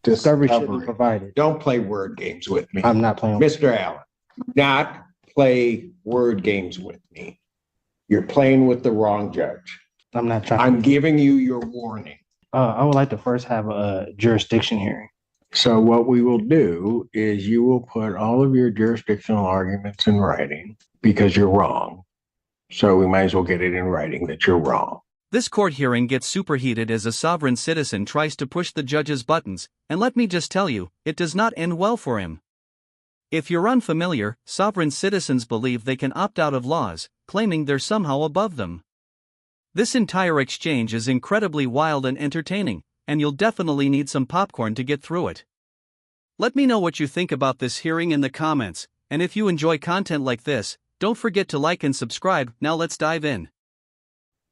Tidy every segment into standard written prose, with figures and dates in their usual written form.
Discovery should be provided. Don't play word games with me. I'm not playing. Mr. Allen, not play word games with me. You're playing with the wrong judge. I'm not trying. I'm giving you your warning. I would like to first have a jurisdiction hearing. So what we will do is you will put all of your jurisdictional arguments in writing because you're wrong. So we might as well get it in writing that you're wrong. This court hearing gets superheated as a sovereign citizen tries to push the judge's buttons, and let me just tell you, it does not end well for him. If you're unfamiliar, sovereign citizens believe they can opt out of laws, claiming they're somehow above them. This entire exchange is incredibly wild and entertaining, and you'll definitely need some popcorn to get through it. Let me know what you think about this hearing in the comments, and if you enjoy content like this, don't forget to like and subscribe. Now let's dive in.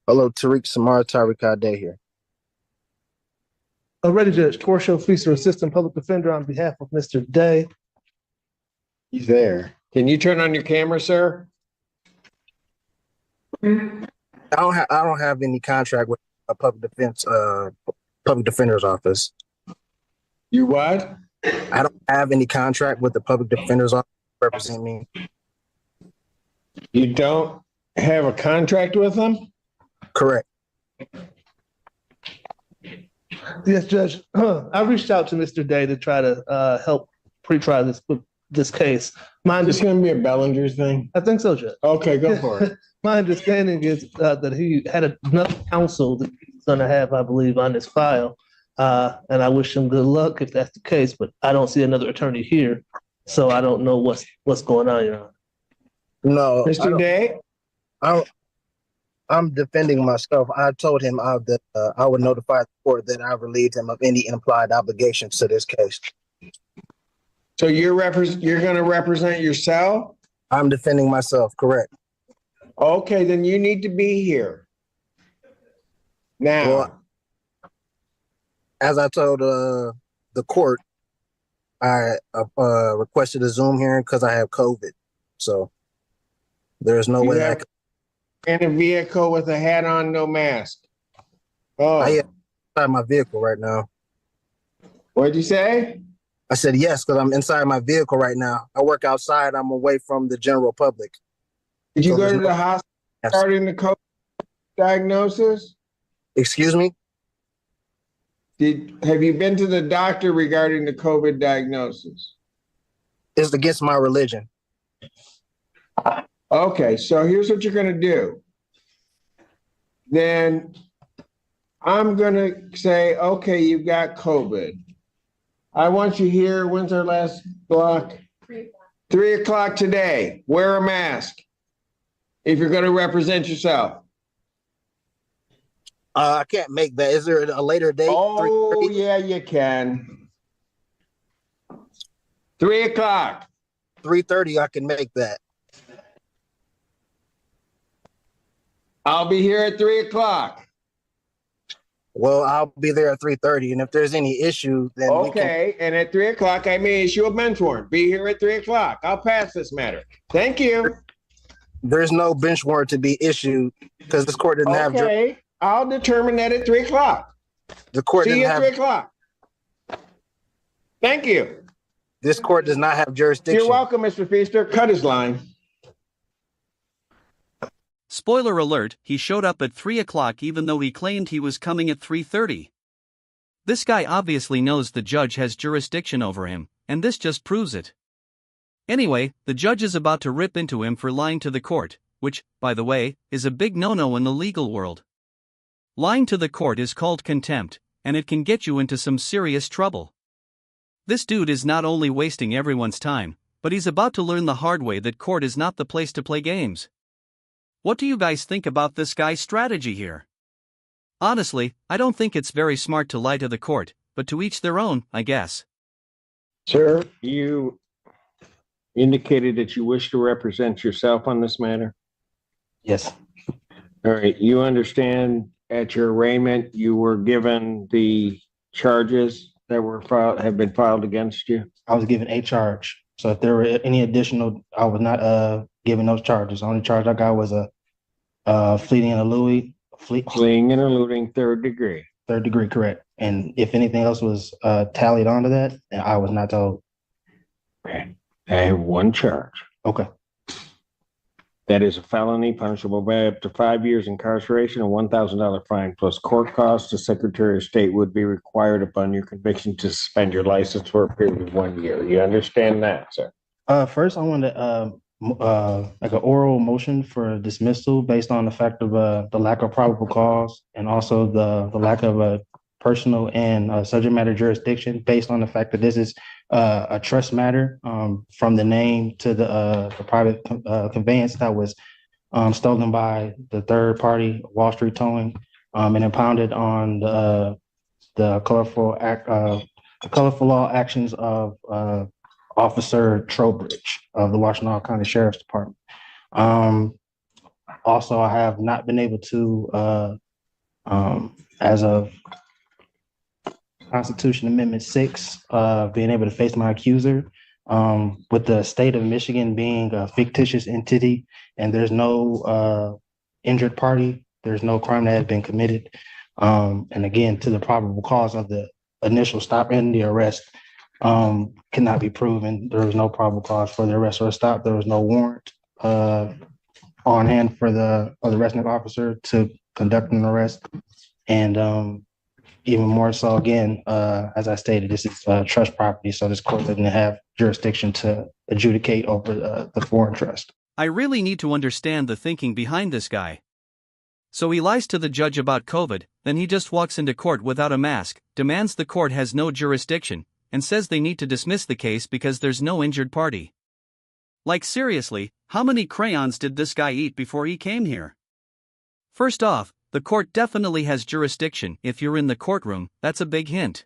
Hello, Tariq Samar Tariq Day here. Already, Judge Judgeoakley, Assistant Public Defender, on behalf of Mr. Day. He's there. Can you turn on your camera, sir? I don't have any contract with a public defender's office. You what? I don't have any contract with the public defender's office to represent me. You don't have a contract with them? Correct. Yes, Judge. I reached out to Mr. Day to try to help pre-try this case. Is this going to be a Bellinger's thing? I think so, Judge. Okay, go for it. My understanding is that he had another counsel that he's going to have, I believe, on his file. And I wish him good luck if that's the case, but I don't see another attorney here. So I don't know what's going on, Your Honor. No. Mr. Day? I'm defending myself. I told him that I would notify the court that I relieved him of any implied obligations to this case. So you're going to represent yourself? I'm defending myself, correct. Okay, then you need to be here. Now. Well, as I told the court, I requested a Zoom hearing because I have COVID. So there's no way I can. In a vehicle with a hat on, no mask. Oh. I am inside my vehicle right now. What'd you say? I said yes, because I'm inside my vehicle right now. I work outside. I'm away from the general public. Did you go to the hospital regarding the COVID diagnosis? Excuse me? Have you been to the doctor regarding the COVID diagnosis? It's against my religion. Okay, so here's what you're going to do. Then I'm going to say, okay, you've got COVID. I want you here. When's our last block? 3 o'clock today. Wear a mask if you're going to represent yourself. I can't make that. Is there a later date? Oh, yeah, you can. 3 o'clock. 3:30, I can make that. I'll be here at 3 o'clock. Well, I'll be there at 3:30, and if there's any issue, then okay. And at 3 o'clock, I may issue a bench warrant. Be here at 3 o'clock. I'll pass this matter. Thank you. There's no bench warrant to be issued because this court didn't have. Okay, I'll determine that at 3 o'clock. The court See didn't you at have. 3 o'clock. Thank you. This court does not have jurisdiction. You're welcome, Mr. Feaster. Cut his line. Spoiler alert, he showed up at 3 o'clock even though he claimed he was coming at 3:30. This guy obviously knows the judge has jurisdiction over him, and this just proves it. Anyway, the judge is about to rip into him for lying to the court, which, by the way, is a big no-no in the legal world. Lying to the court is called contempt, and it can get you into some serious trouble. This dude is not only wasting everyone's time, but he's about to learn the hard way that court is not the place to play games. What do you guys think about this guy's strategy here? Honestly, I don't think it's very smart to lie to the court, but to each their own, I guess. Sir, you indicated that you wish to represent yourself on this matter? Yes. All right. You understand at your arraignment you were given the charges that were have been filed against you? I was given a charge. So if there were any additional, I was not given those charges. The only charge I got was a fleeing and eluding. Fleeing and eluding third degree. third degree, correct. And if anything else was tallied onto that, then I was not told. Okay. I have one charge. Okay. That is a felony punishable by up to 5 years incarceration and $1,000 fine plus court costs. The Secretary of State would be required upon your conviction to suspend your license for a period of 1 year. You understand that, sir? First, I wanted like an oral motion for dismissal based on the fact of the lack of probable cause and also the lack of a personal and subject matter jurisdiction based on the fact that this is a trust matter from the name to the private conveyance that was stolen by the third party, Wall Street Towing, and impounded on the colorful law actions of Officer Trowbridge of the Washtenaw County Sheriff's Department. Also, I have not been able to, as of Constitution Amendment 6, being able to face my accuser, with the state of Michigan being a fictitious entity and there's no injured party, there's no crime that has been committed. And again, to the probable cause of the initial stop and the arrest cannot be proven. There was no probable cause for the arrest or stop. There was no warrant on hand for the arresting officer to conduct an arrest. And even more so, again, as I stated, this is trust property, so this court doesn't have jurisdiction to adjudicate over the foreign trust. I really need to understand the thinking behind this guy. So he lies to the judge about COVID, then he just walks into court without a mask, demands the court has no jurisdiction, and says they need to dismiss the case because there's no injured party. Like seriously, how many crayons did this guy eat before he came here? First off, the court definitely has jurisdiction if you're in the courtroom, that's a big hint.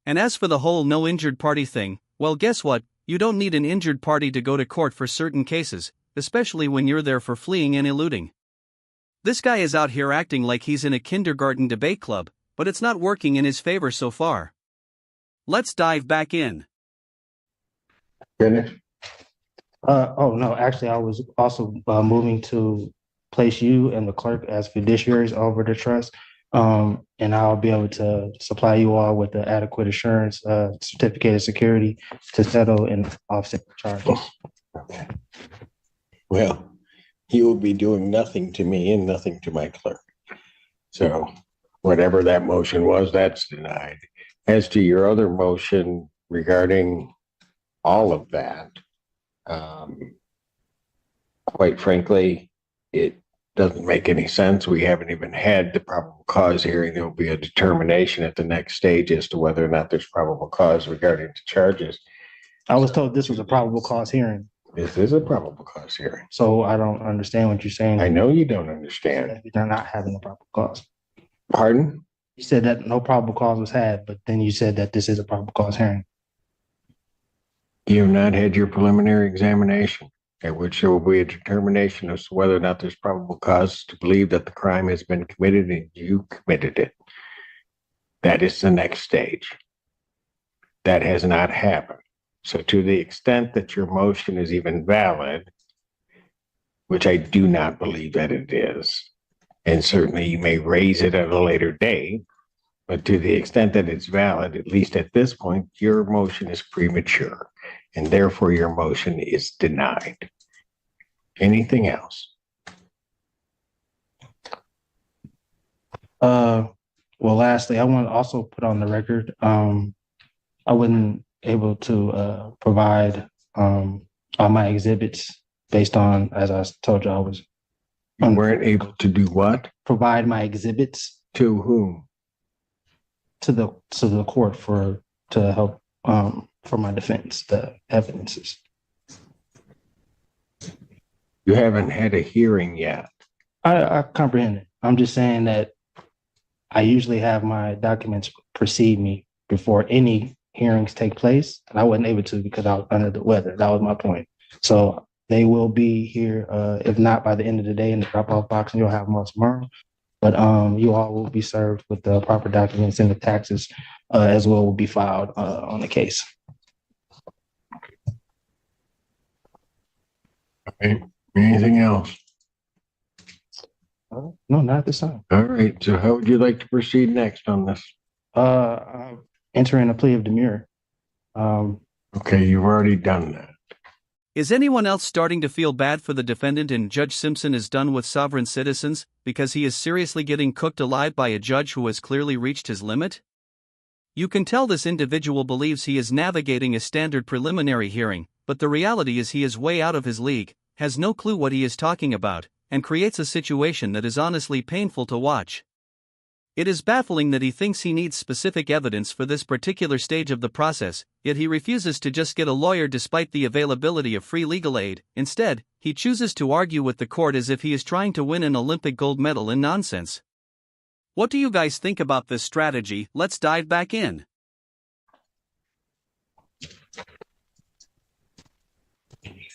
And as for the whole no injured party thing, well, guess what? You don't need an injured party to go to court for certain cases, especially when you're there for fleeing and eluding. This guy is out here acting like he's in a kindergarten debate club, but it's not working in his favor so far. Let's dive back in. Finish. Oh, no, actually, I was also moving to place you and the clerk as fiduciaries over the trust. And I'll be able to supply you all with the adequate assurance, certificate of security to settle and offset the charges. Okay. Well, you will be doing nothing to me and nothing to my clerk. So whatever that motion was, that's denied. As to your other motion regarding all of that, quite frankly, it doesn't make any sense. We haven't even had the probable cause hearing. There will be a determination at the next stage as to whether or not there's probable cause regarding the charges. I was told this was a probable cause hearing, This is a probable cause hearing. so I don't understand what you're saying. I know you don't understand. They're not having a probable cause. Pardon? You said that no probable cause was had, but then you said that this is a probable cause hearing. You have not had your preliminary examination, at which there will be a determination as to whether or not there's probable cause to believe that the crime has been committed and you committed it. That is the next stage. That has not happened. So to the extent that your motion is even valid, which I do not believe that it is, and certainly you may raise it at a later date, but to the extent that it's valid, at least at this point, your motion is premature, and therefore your motion is denied. Anything else? Well, lastly, I want to also put on the record, I wasn't able to provide all my exhibits based on, as I told you, I was You weren't able to do what? provide my exhibits To whom? to the court to help for my defense, the evidences. You haven't had a hearing yet. I comprehend it. I'm just saying that I usually have my documents precede me before any hearings take place, and I wasn't able to because I was under the weather. That was my point. So they will be here, if not by the end of the day in the drop-off box, and you'll have them all tomorrow. But you all will be served with the proper documents, and the taxes as well will be filed on the case. Okay. Anything else? No, not this time. All right, so how would you like to proceed next on this? I'm entering a plea of demurrer. Okay, you've already done that. Is anyone else starting to feel bad for the defendant and Judge Simpson is done with sovereign citizens because he is seriously getting cooked alive by a judge who has clearly reached his limit? You can tell this individual believes he is navigating a standard preliminary hearing, but the reality is he is way out of his league, has no clue what he is talking about, and creates a situation that is honestly painful to watch. It is baffling that he thinks he needs specific evidence for this particular stage of the process, yet he refuses to just get a lawyer despite the availability of free legal aid. Instead, he chooses to argue with the court as if he is trying to win an Olympic gold medal in nonsense. What do you guys think about this strategy? Let's dive back in.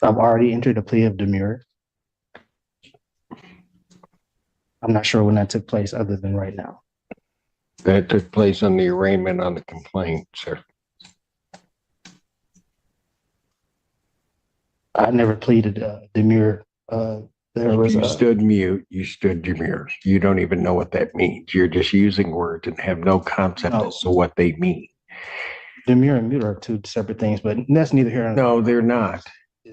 I've already entered a plea of demurrer. I'm not sure when that took place other than right now. That took place on the arraignment on the complaint, sir. I never pleaded demurrer. There was You a stood mute, you stood demure. You don't even know what that means. You're just using words and have no concept No. as to what they mean. demurrer and mute are two separate things, but that's neither here nor there. No, they're not.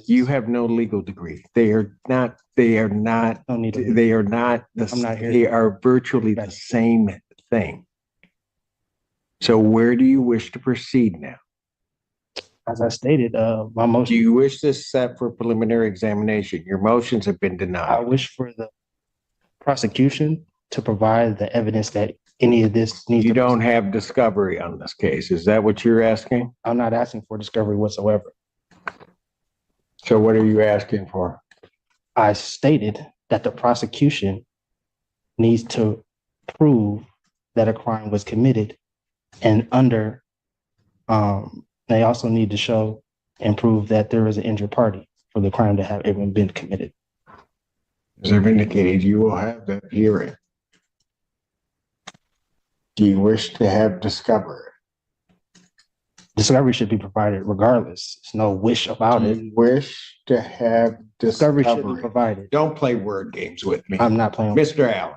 You have no legal degree. They are not, No need to- they are not, I'm not here. they are virtually the same thing. So where do you wish to proceed now? As I stated, my Do motion, you wish this set for preliminary examination? Your motions have been I denied. wish for the prosecution to provide the evidence that any of this needs You to. don't have discovery on this case. Is that what you're asking? I'm not asking for discovery whatsoever. So what are you asking for? I stated that the prosecution needs to prove that a crime was committed, and they also need to show and prove that there is an injured party for the crime to have even been committed. As I've indicated, you will have that hearing. Do you wish to have discovery? Discovery should be provided regardless. There's no wish about Do it. you wish to have Discovery should be discovery? provided. Don't play word games with me. I'm not playing with Mr. Allen,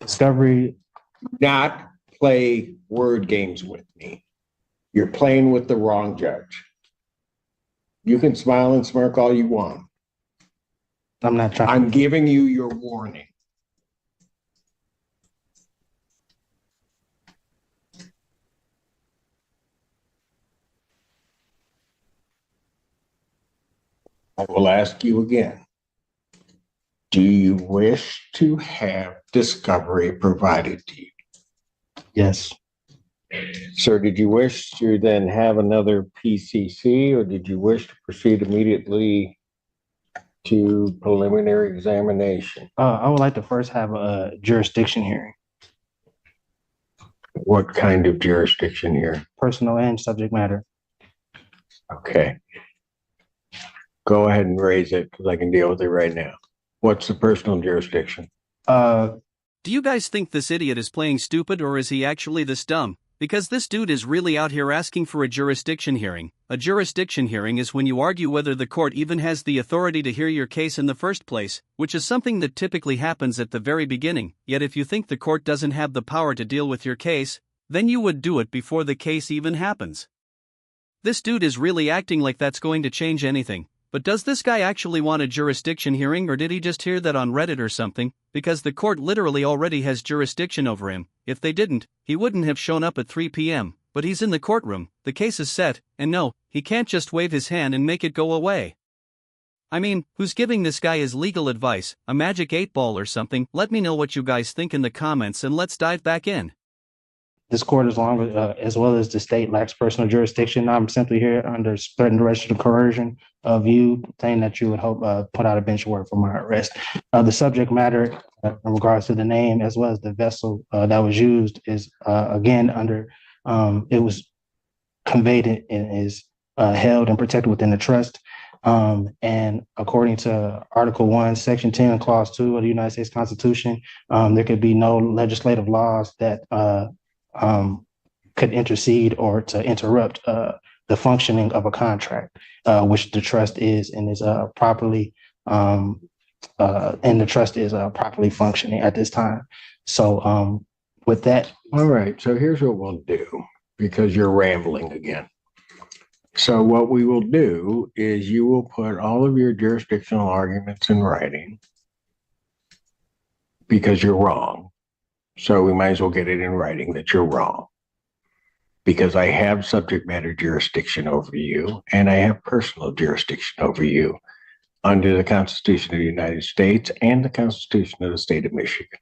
discovery. not play word games with me. You're playing with the wrong judge. You can smile and smirk all you want. I'm not trying. I'm giving you your warning. I will ask you again. Do you wish to have discovery provided to you? Yes. Sir, did you wish to then have another PCC, or did you wish to proceed immediately to preliminary examination? I would like to first have a jurisdiction hearing, What kind of jurisdiction here? personal and subject matter. Okay. Go ahead and raise it because I can deal with it right now. What's the personal jurisdiction? Uh, Do you guys think this idiot is playing stupid or is he actually this dumb? Because this dude is really out here asking for a jurisdiction hearing. A jurisdiction hearing is when you argue whether the court even has the authority to hear your case in the first place, which is something that typically happens at the very beginning. Yet if you think the court doesn't have the power to deal with your case, then you would do it before the case even happens. This dude is really acting like that's going to change anything. But does this guy actually want a jurisdiction hearing, or did he just hear that on Reddit or something? Because the court literally already has jurisdiction over him. If they didn't, he wouldn't have shown up at 3 p.m. But he's in the courtroom, the case is set, and no, he can't just wave his hand and make it go away. I mean, who's giving this guy his legal advice, a magic 8-ball or something? Let me know what you guys think in the comments and let's dive back in. this court, as well as the state, lacks personal jurisdiction. I'm simply here under threatened arrest or coercion of you, saying that you would hope put out a bench warrant for my arrest. The subject matter, in regards to the name as well as the vessel that was used, is again under. It was conveyed and is held and protected within the trust. And according to Article 1, Section 10, Clause 2 of the United States Constitution, there could be no legislative laws that could intercede or to interrupt the functioning of a contract, which the trust is and is properly and the trust is properly functioning at this time. So with that. All right, so here's what we'll do, because you're rambling again. So what we will do is you will put all of your jurisdictional arguments in writing, because you're wrong. So we might as well get it in writing that you're wrong. Because I have subject matter jurisdiction over you, and I have personal jurisdiction over you under the Constitution of the United States and the Constitution of the State of Michigan.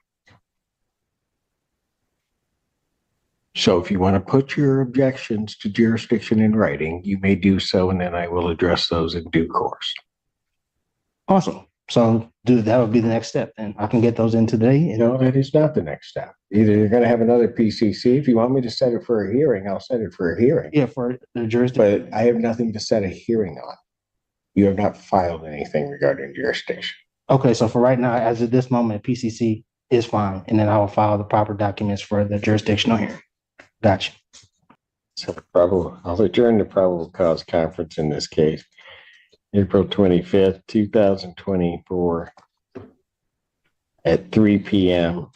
So if you want to put your objections to jurisdiction in writing, you may do so, and then I will address those in due course. Awesome. So that would be the next step. And I can get those in today. No, that is not the next step. Either you're going to have another PCC. If you want me to set it for a hearing, I'll set it for a hearing. Yeah, for the jurisdiction. But I have nothing to set a hearing on. You have not filed anything regarding jurisdiction. Okay, so for right now, as of this moment, PCC is fine. And then I will file the proper documents for the jurisdictional hearing. Gotcha. So I'll adjourn the probable cause conference in this case. April 25th, 2024 at 3 p.m.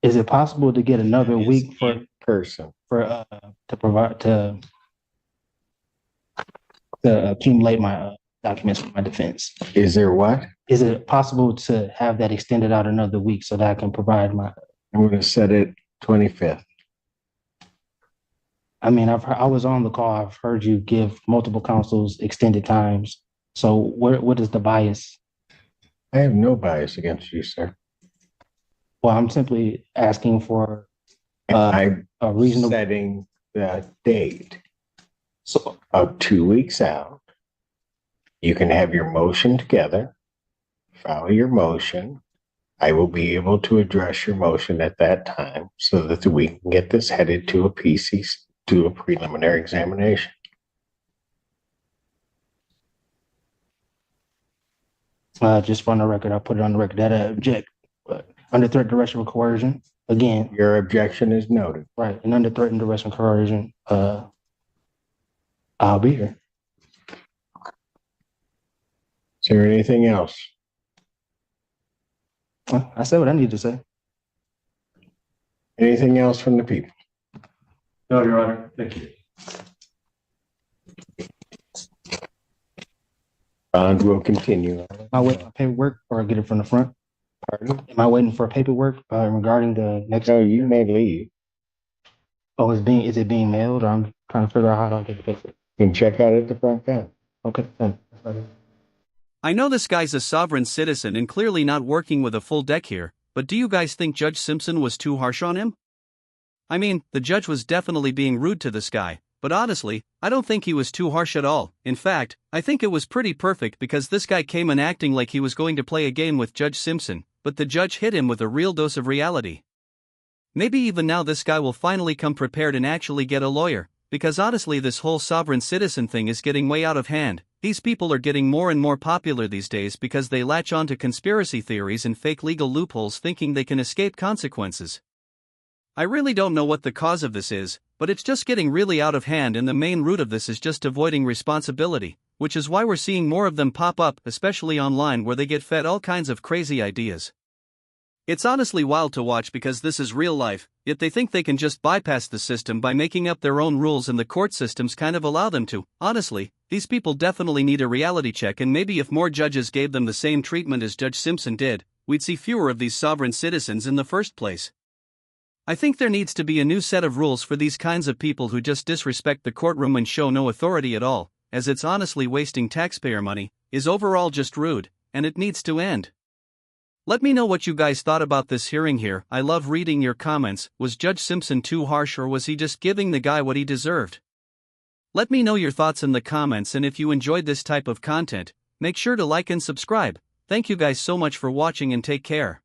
Is it possible to get another week for person to provide to accumulate my documents for my defense? Is there what? Is it possible to have that extended out another week so that I can provide my? I'm going to set it 25th. I mean, I was on the call. I've heard you give multiple counsels extended times. So what is the bias? I have no bias against you, sir. Well, I'm simply asking for I'm a reasonable setting the date so of 2 weeks out. You can have your motion together, file your motion. I will be able to address your motion at that time so that we can get this headed to a PCC, to a preliminary examination. Just for the record, I'll put it on the record that I object, but under threat, duress, or coercion, again. Your objection is noted. Right, and under threat and duress and coercion, I'll be here. Is there anything else? Well, I said what I need to say. Anything else from the people? No, Your Honor. Thank you. Bond will continue. Am I waiting for paperwork or I get it from the front? Pardon? Am I waiting for paperwork regarding the next? No, you may leave. Oh, is it being mailed? Or I'm trying to figure out how to get the paperwork. You can check out at the front desk. Okay, then. I know this guy's a sovereign citizen and clearly not working with a full deck here, but do you guys think Judge Simpson was too harsh on him? I mean, the judge was definitely being rude to this guy, but honestly, I don't think he was too harsh at all. In fact, I think it was pretty perfect because this guy came in acting like he was going to play a game with Judge Simpson, but the judge hit him with a real dose of reality. Maybe even now this guy will finally come prepared and actually get a lawyer, because honestly this whole sovereign citizen thing is getting way out of hand. These people are getting more and more popular these days because they latch on to conspiracy theories and fake legal loopholes thinking they can escape consequences. I really don't know what the cause of this is, but it's just getting really out of hand, and the main root of this is just avoiding responsibility, which is why we're seeing more of them pop up, especially online where they get fed all kinds of crazy ideas. It's honestly wild to watch because this is real life, yet they think they can just bypass the system by making up their own rules, and the court systems kind of allow them to. Honestly, these people definitely need a reality check, and maybe if more judges gave them the same treatment as Judge Simpson did, we'd see fewer of these sovereign citizens in the first place. I think there needs to be a new set of rules for these kinds of people who just disrespect the courtroom and show no authority at all, as it's honestly wasting taxpayer money, is overall just rude, and it needs to end. Let me know what you guys thought about this hearing here. I love reading your comments. Was Judge Simpson too harsh, or was he just giving the guy what he deserved? Let me know your thoughts in the comments, and if you enjoyed this type of content, make sure to like and subscribe. Thank you guys so much for watching and take care.